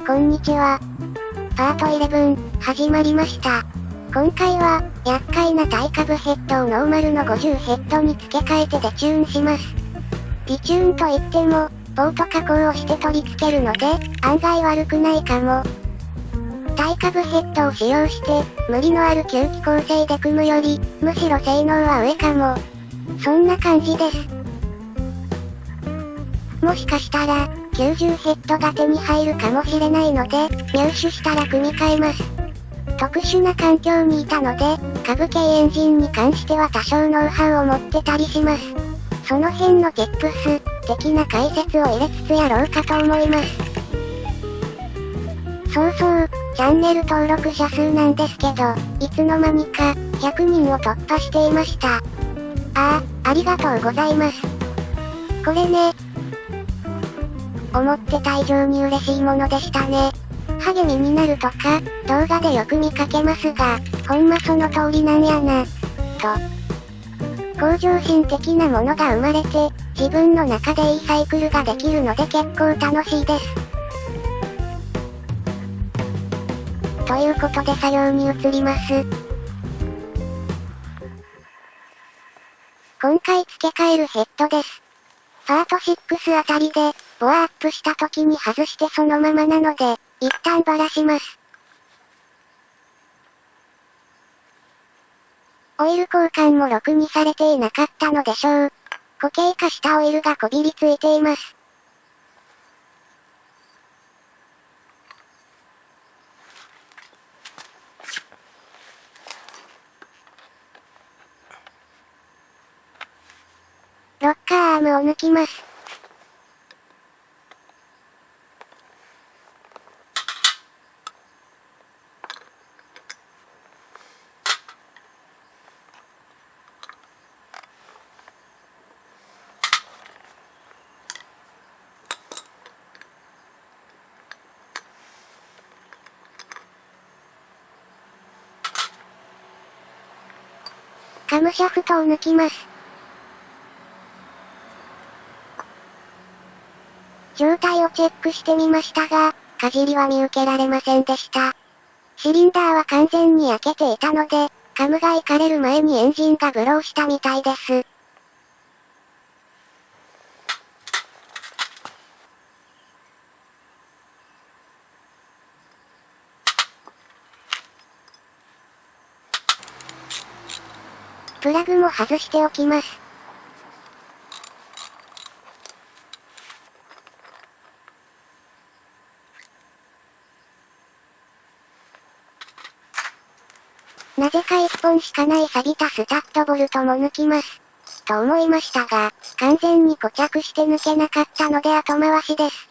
こんにちは。パート11、始まりました。今回は、厄介な耐株ヘッドをノーマルの50ヘッドに付け替えてデチューンします。デチューンといっても、ポート加工をして取り付けるので、案外悪くないかも。耐株ヘッドを使用して、無理のある吸気構成で組むより、むしろ性能は上かも。そんな感じです。もしかしたら、90ヘッドが手に入るかもしれないので、入手したら組み替えます。特殊な環境にいたので、株系エンジンに関しては多少ノウハウを持ってたりします。その辺のティップス、的な解説を入れつつやろうかと思います。そうそう、チャンネル登録者数なんですけど、いつの間にか、100人を突破していました。ありがとうございます。これね、思ってた以上に嬉しいものでしたね。励みになるとか、動画でよく見かけますが、ほんまその通りなんやな、と。向上心的なものが生まれて、自分の中でいいサイクルができるので結構楽しいです。ということで作業に移ります。今回付け替えるヘッドです。パート6あたりで、ボアアップした時に外してそのままなので、一旦バラします。オイル交換もろくにされていなかったのでしょう。固形化したオイルがこびりついています。ロッカーアームを抜きます。カムシャフトを抜きます。状態をチェックしてみましたが、かじりは見受けられませんでした。シリンダーは完全に焼けていたので、カムが行かれる前にエンジンがブローしたみたいです。プラグも外しておきます。なぜか1本しかない錆びたスタッドボルトも抜きます。と思いましたが、完全に固着して抜けなかったので後回しです。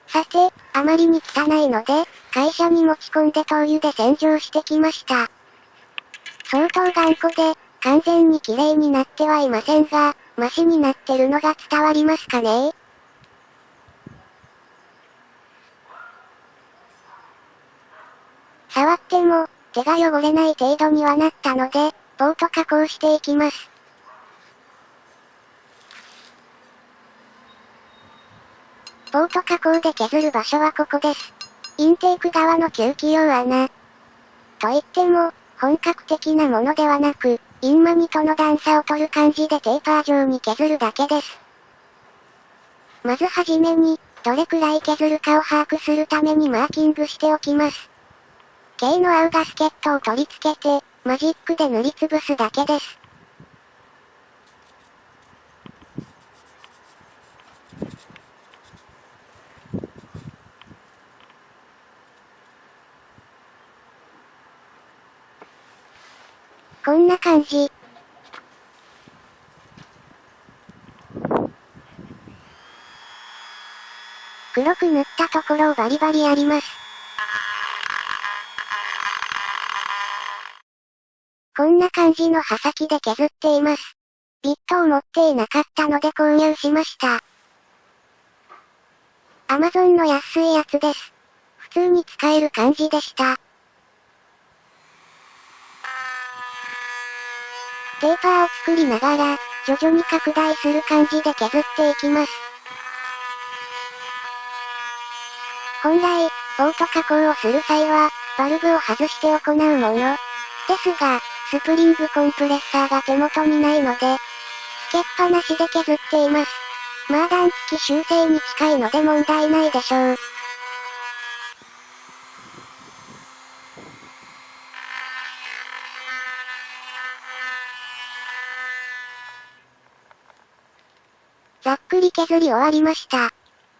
さて、あまりに汚いので、会社に持ち込んで灯油で洗浄してきました。相当頑固で、完全に綺麗になってはいませんが、マシになってるのが伝わりますかね？触っても、手が汚れない程度にはなったので、ポート加工していきます。ポート加工で削る場所はここです。インテーク側の吸気用穴。といっても、本格的なものではなく、インマニとの段差を取る感じでテーパー状に削るだけです。まずはじめに、どれくらい削るかを把握するためにマーキングしておきます。K の合うガスケットを取り付けて、マジックで塗りつぶすだけです。こんな感じ。黒く塗ったところをバリバリやります。こんな感じの刃先で削っています。ビットを持っていなかったので購入しました。Amazon の安いやつです。普通に使える感じでした。テーパーを作りながら、徐々に拡大する感じで削っていきます。本来、オート加工をする際は、バルブを外して行うもの。ですが、スプリングコンプレッサーが手元にないので、つけっぱなしで削っています。まあ段付き修正に近いので問題ないでしょう。ざっくり削り終わりました。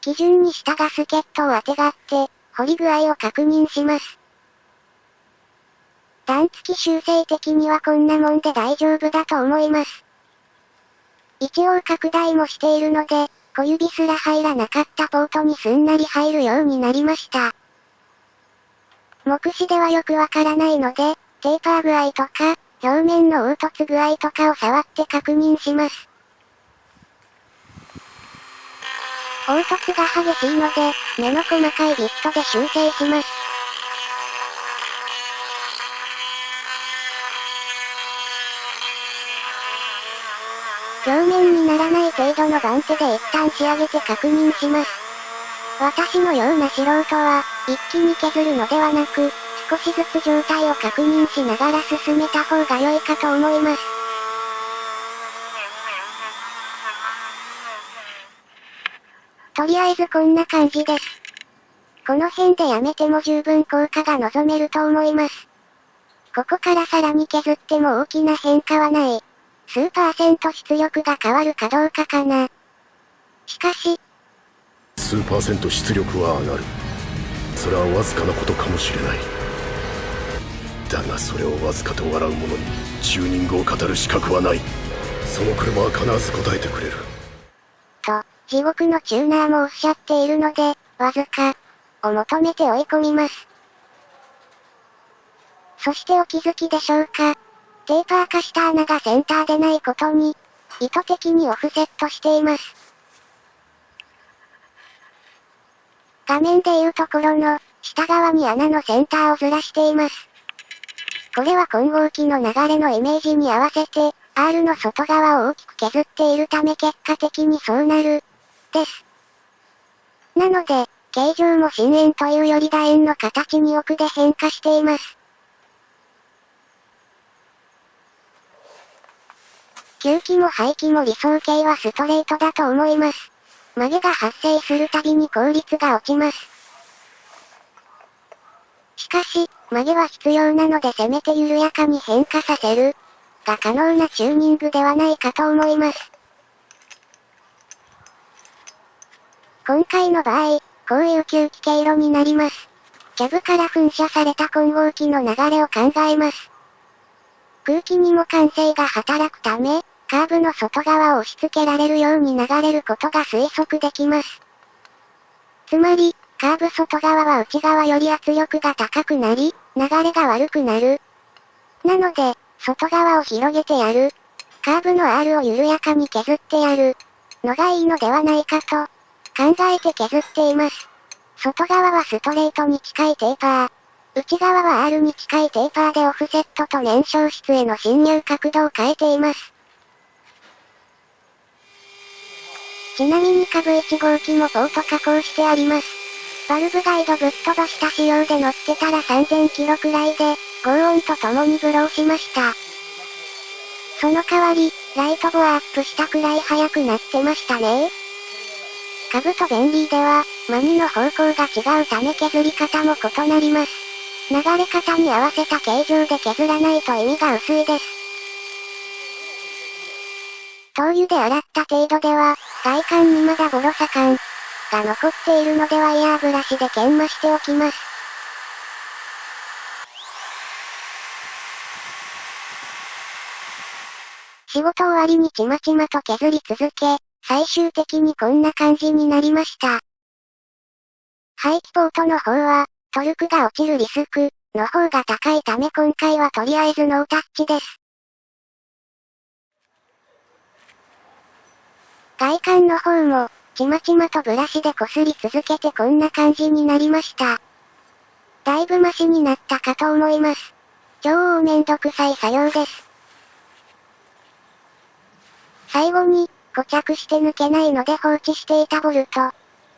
基準にしたガスケットをあてがって、掘り具合を確認します。段付き修正的にはこんなもんで大丈夫だと思います。一応拡大もしているので、小指すら入らなかったポートにすんなり入るようになりました。目視ではよくわからないので、テーパー具合とか、表面の凹凸具合とかを触って確認します。凹凸が激しいので、目の細かいビットで修正します。表面にならない程度の番手で一旦仕上げて確認します。私のような素人は、一気に削るのではなく、少しずつ状態を確認しながら進めた方が良いかと思います。とりあえずこんな感じです。この辺でやめても十分効果が望めると思います。ここからさらに削っても大きな変化はない。数パーセント出力が変わるかどうかかな。しかし、数パーセント出力は上がる。それはわずかなことかもしれない。だがそれをわずかと笑う者にチューニングを語る資格はない。その車は必ず答えてくれる。と、地獄のチューナーもおっしゃっているので、わずか、を求めて追い込みます。そしてお気づきでしょうか。テーパー化した穴がセンターでないことに、意図的にオフセットしています。画面でいうところの、下側に穴のセンターをずらしています。これは混合機の流れのイメージに合わせて、R の外側を大きく削っているため結果的にそうなる、です。なので、形状も真円というより楕円の形に奥で変化しています。吸気も排気も理想形はストレートだと思います。曲げが発生するたびに効率が落ちます。しかし、曲げは必要なのでせめて緩やかに変化させる、が可能なチューニングではないかと思います。今回の場合、こういう吸気経路になります。キャブから噴射された混合機の流れを考えます。空気にも慣性が働くため、カーブの外側を押し付けられるように流れることが推測できます。つまり、カーブ外側は内側より圧力が高くなり、流れが悪くなる。なので、外側を広げてやる。カーブの R を緩やかに削ってやる。のがいいのではないかと、考えて削っています。外側はストレートに近いテーパー。内側は R に近いテーパーでオフセットと燃焼室への侵入角度を変えています。ちなみに株1号機もポート加工してあります。バルブガイドぶっ飛ばした仕様で乗ってたら3000キロくらいで、轟音と共にブローしました。その代わり、ライトボアアップしたくらい速くなってましたね。株とベンリーでは、マニの方向が違うため削り方も異なります。流れ方に合わせた形状で削らないと意味が薄いです。灯油で洗った程度では、外観にまだボロさ感が残っているのでワイヤーブラシで研磨しておきます。仕事終わりにちまちまと削り続け、最終的にこんな感じになりました。排気ポートの方は、トルクが落ちるリスクの方が高いため今回はとりあえずノータッチです。外観の方も、ちまちまとブラシでこすり続けてこんな感じになりました。だいぶマシになったかと思います。超めんどくさい作業です。最後に、固着して抜けないので放置していたボルト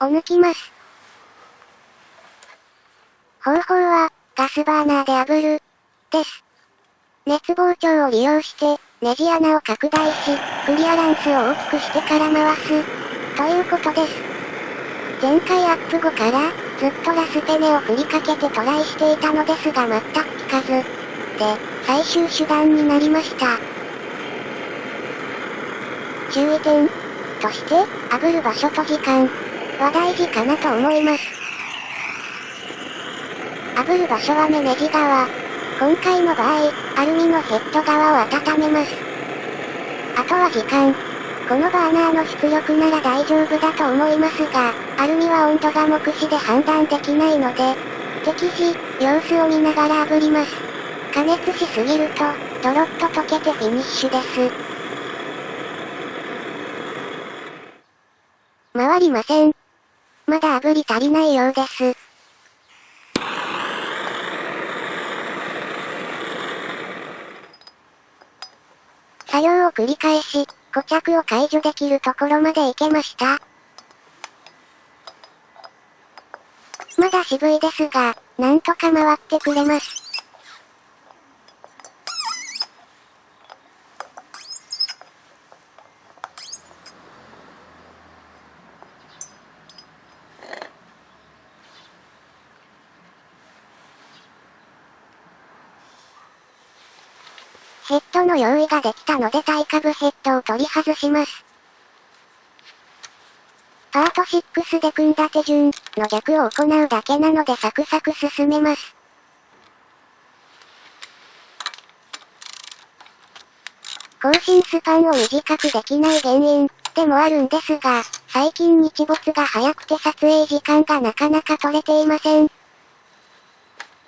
を抜きます。方法は、ガスバーナーで炙る。です。熱膨張を利用して、ネジ穴を拡大し、クリアランスを大きくしてから回す。ということです。前回アップ後から、ずっとラスペネを振りかけてトライしていたのですが全く効かず。で、最終手段になりました。注意点として、炙る場所と時間は大事かなと思います。炙る場所はネジ側。今回の場合、アルミのヘッド側を温めます。あとは時間。このバーナーの出力なら大丈夫だと思いますが、アルミは温度が目視で判断できないので、適時、様子を見ながら炙ります。加熱しすぎると、ドロッと溶けてフィニッシュです。回りません。まだ炙り足りないようです。作業を繰り返し、固着を解除できるところまで行けました。まだ渋いですが、なんとか回ってくれます。ヘッドの用意ができたので対下部ヘッドを取り外します。パート6で組んだ手順の逆を行うだけなのでサクサク進めます。更新スパンを短くできない原因でもあるんですが、最近日没が早くて撮影時間がなかなか取れていません。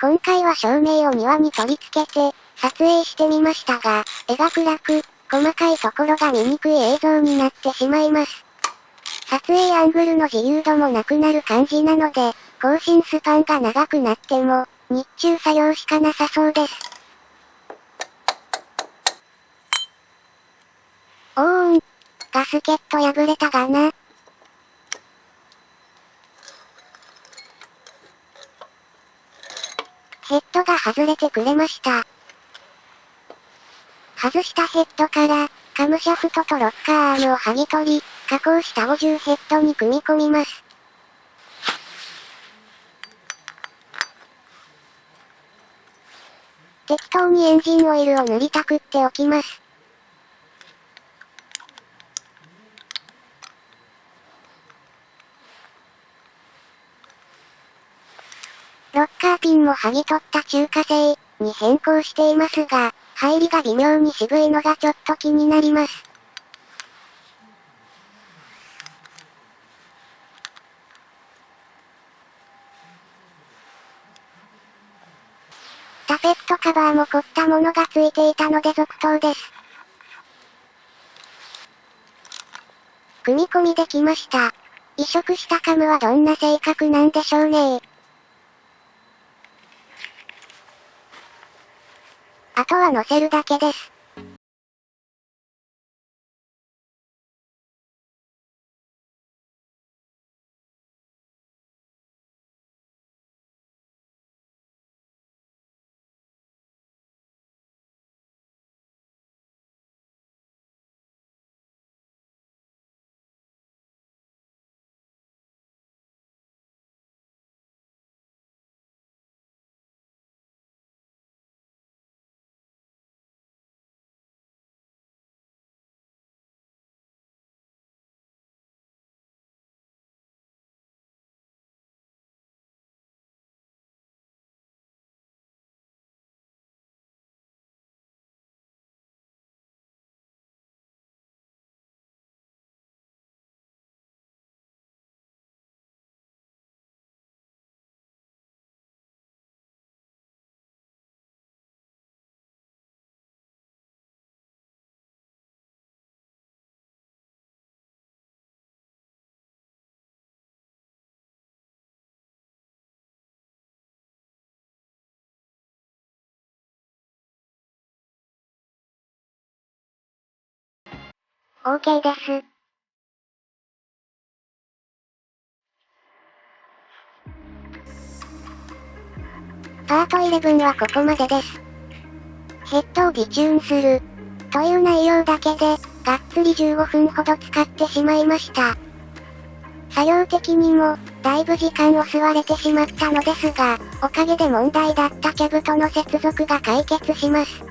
今回は照明を庭に取り付けて、撮影してみましたが、絵が暗く、細かいところが見にくい映像になってしまいます。撮影アングルの自由度もなくなる感じなので、更新スパンが長くなっても、日中作業しかなさそうです。おーん。ガスケット破れたがな。ヘッドが外れてくれました。外したヘッドから、カムシャフトとロッカーアームを剥ぎ取り、加工した50ヘッドに組み込みます。適当にエンジンオイルを塗りたくっておきます。ロッカーピンも剥ぎ取った中華製に変更していますが、入りが微妙に渋いのがちょっと気になります。タペットカバーも凝ったものがついていたので続投です。組み込みできました。移植したカムはどんな性格なんでしょうね。あとは乗せるだけです。OK です。パート11はここまでです。ヘッドを微チューンする。という内容だけで、がっつり15分ほど使ってしまいました。作業的にも、だいぶ時間を吸われてしまったのですが、おかげで問題だったキャブとの接続が解決します。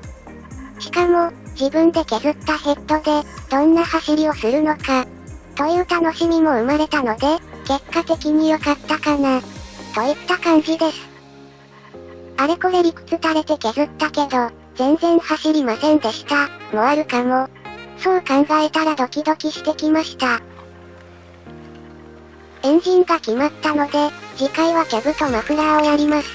しかも、自分で削ったヘッドで、どんな走りをするのか、という楽しみも生まれたので、結果的に良かったかな、といった感じです。あれこれ理屈垂れて削ったけど、全然走りませんでした、もあるかも。そう考えたらドキドキしてきました。エンジンが決まったので、次回はキャブとマフラーをやります。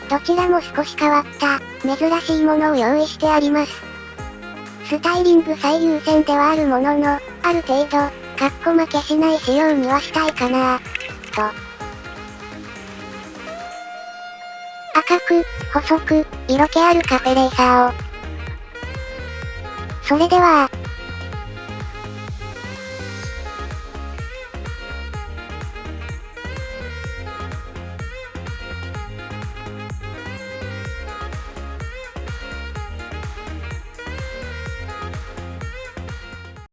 どちらも少し変わった、珍しいものを用意してあります。スタイリング最優先ではあるものの、ある程度、かっこ負けしない仕様にはしたいかなと。赤く、細く、色気あるカフェレーサーを。それでは、